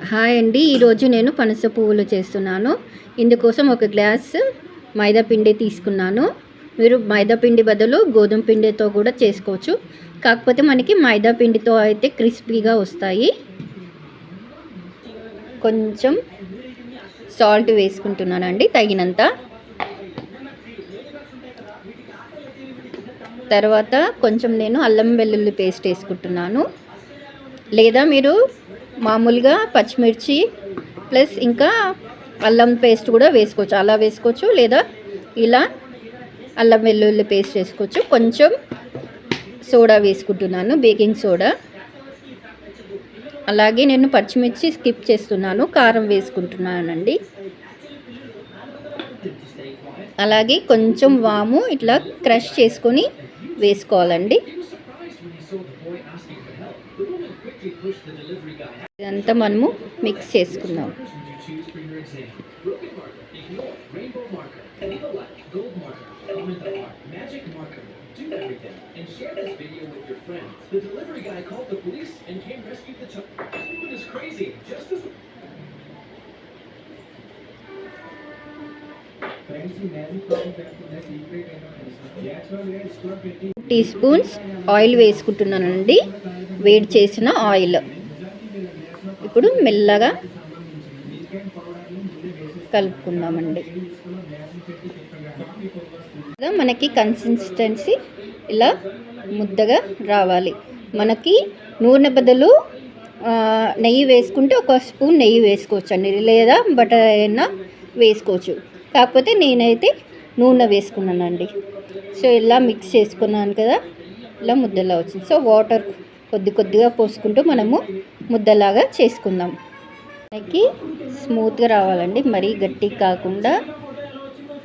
Hi అండి, ఈరోజు నేను పనస పువ్వులు చేస్తున్నాను. ఇందుకోసం ఒక గ్లాస్ మైదా పిండి తీసుకున్నాను. మీరు మైదా పిండి బదులు గోధుమ పిండితో కూడా చేసుకోవచ్చు. కాకపోతే మనకి మైదా పిండితో అయితే క్రిస్పీగా వస్తాయి. కొంచెం సాల్ట్ వేసుకుంటున్నానండి తగినంత. తర్వాత కొంచెం నేను అల్లం వెల్లుల్లి పేస్ట్ వేసుకుంటున్నాను. లేదా మీరు మామూలుగా పచ్చిమిర్చి ప్లస్ ఇంకా అల్లం పేస్ట్ కూడా వేసుకోవచ్చు. అలా వేసుకోవచ్చు, లేదా ఇలా అల్లం వెల్లుల్లి పేస్ట్ వేసుకోవచ్చు. కొంచెం సోడా వేసుకుంటున్నాను, బేకింగ్ సోడా. అలాగే నేను పచ్చిమిర్చి స్కిప్ చేస్తున్నాను, కారం వేసుకుంటున్నానండి. అలాగే కొంచెం వాము ఇట్లా క్రష్ చేసుకొని వేసుకోవాలండి. ఇదంతా మనము మిక్స్ చేసుకుందాం. టీ స్పూన్స్ ఆయిల్ వేసుకుంటున్నానండి, వేడి చేసిన ఆయిల్. ఇప్పుడు మెల్లగా కలుపుకుందామండి. మనకి కన్సిస్టెన్సీ ఇలా ముద్దగా రావాలి. మనకి నూనె బదులు నెయ్యి వేసుకుంటే ఒక స్పూన్ నెయ్యి వేసుకోవచ్చు అండి, లేదా బటర్ అయినా వేసుకోవచ్చు. కాకపోతే నేనైతే నూనె వేసుకున్నానండి. సో ఇలా మిక్స్ చేసుకున్నాను కదా, ఇలా ముద్దలా వచ్చింది. సో వాటర్ కొద్దిగా పోసుకుంటూ మనము ముద్దలాగా చేసుకుందాం. మనకి స్మూత్గా రావాలండి, మరీ గట్టి కాకుండా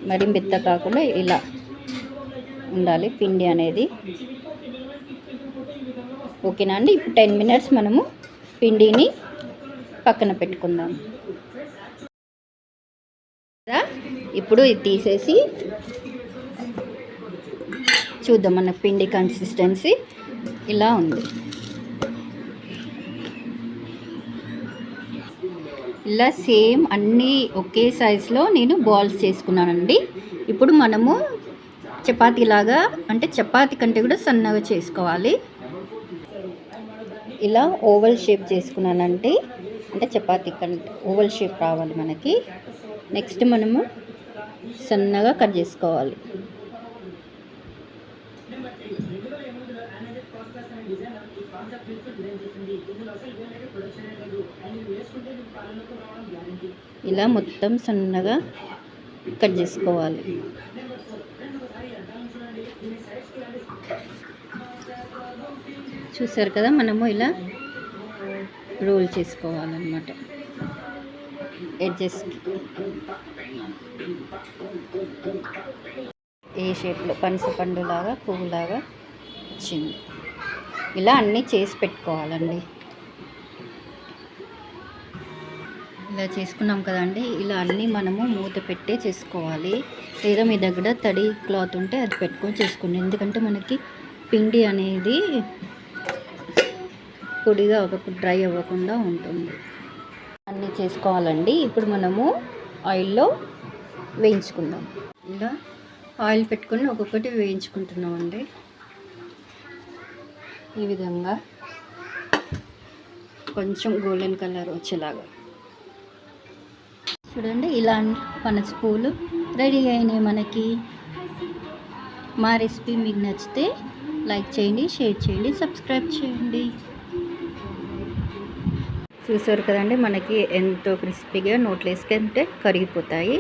మరీ మెత్త కాకుండా ఇలా ఉండాలి పిండి అనేది. ఓకేనా అండి. ఇప్పుడు 10 minutes మనము పిండిని పక్కన పెట్టుకుందాం. ఇప్పుడు ఇది తీసేసి చూద్దాం. మన పిండి కన్సిస్టెన్సీ ఇలా ఉంది. ఇలా సేమ్ అన్నీ ఒకే సైజులో నేను బాల్స్ చేసుకున్నానండి. ఇప్పుడు మనము చపాతీలాగా, అంటే చపాతీ కంటే కూడా సన్నగా చేసుకోవాలి. ఇలా ఓవల్ షేప్ చేసుకున్నానంటే, అంటే చపాతీ కంటే ఓవల్ షేప్ రావాలి మనకి. నెక్స్ట్ మనము సన్నగా కట్ చేసుకోవాలి. ఇలా మొత్తం సన్నగా కట్ చేసుకోవాలి. చూసారు కదా, మనము ఇలా రోల్ చేసుకోవాలన్నమాట ఎడ్జెస్కి. ఏ షేప్లో పనస పండులాగా పువ్వులాగా వచ్చింది. ఇలా అన్నీ చేసి పెట్టుకోవాలండి. ఇలా చేసుకున్నాం కదండి. ఇలా అన్నీ మనము మూత పెట్టే చేసుకోవాలి. లేదా మీ దగ్గర తడి క్లాత్ ఉంటే అది పెట్టుకొని చేసుకోండి. ఎందుకంటే మనకి పిండి అనేది పొడిగా అవ్వకుండా, డ్రై అవ్వకుండా ఉంటుంది. అన్నీ చేసుకోవాలండి. ఇప్పుడు మనము ఆయిల్లో వేయించుకుందాం. ఇలా ఆయిల్ పెట్టుకొని ఒక్కొక్కటి వేయించుకుంటున్నామండి. ఈ విధంగా కొంచెం గోల్డెన్ కలర్ వచ్చేలాగా చూడండి. ఇలా పనస పువ్వులు రెడీ అయినాయి మనకి. మా రెసిపీ మీకు నచ్చితే లైక్ చేయండి, షేర్ చేయండి, సబ్స్క్రైబ్ చేయండి. చూసారు కదండి, మనకి ఎంతో క్రిస్పీగా నోట్లో వేసుకుంటే కరిగిపోతాయి.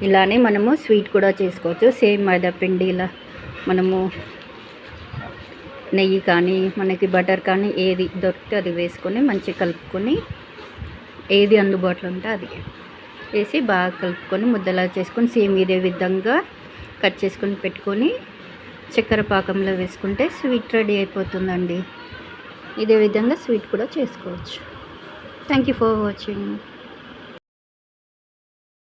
ఇలానే మనము స్వీట్ కూడా చేసుకోవచ్చు. సేమ్ మైదా పిండి ఇలా మనము నెయ్యి కానీ మనకి బటర్ కానీ ఏది దొరికితే అది వేసుకొని మంచిగా కలుపుకొని, ఏది అందుబాటులో ఉంటే అది వేసి బాగా కలుపుకొని ముద్దలా చేసుకొని సేమ్ ఇదే విధంగా కట్ చేసుకొని పెట్టుకొని చక్కెర పాకంలో వేసుకుంటే స్వీట్ రెడీ అయిపోతుందండి. ఇదే విధంగా స్వీట్ కూడా చేసుకోవచ్చు. Thank you for watching.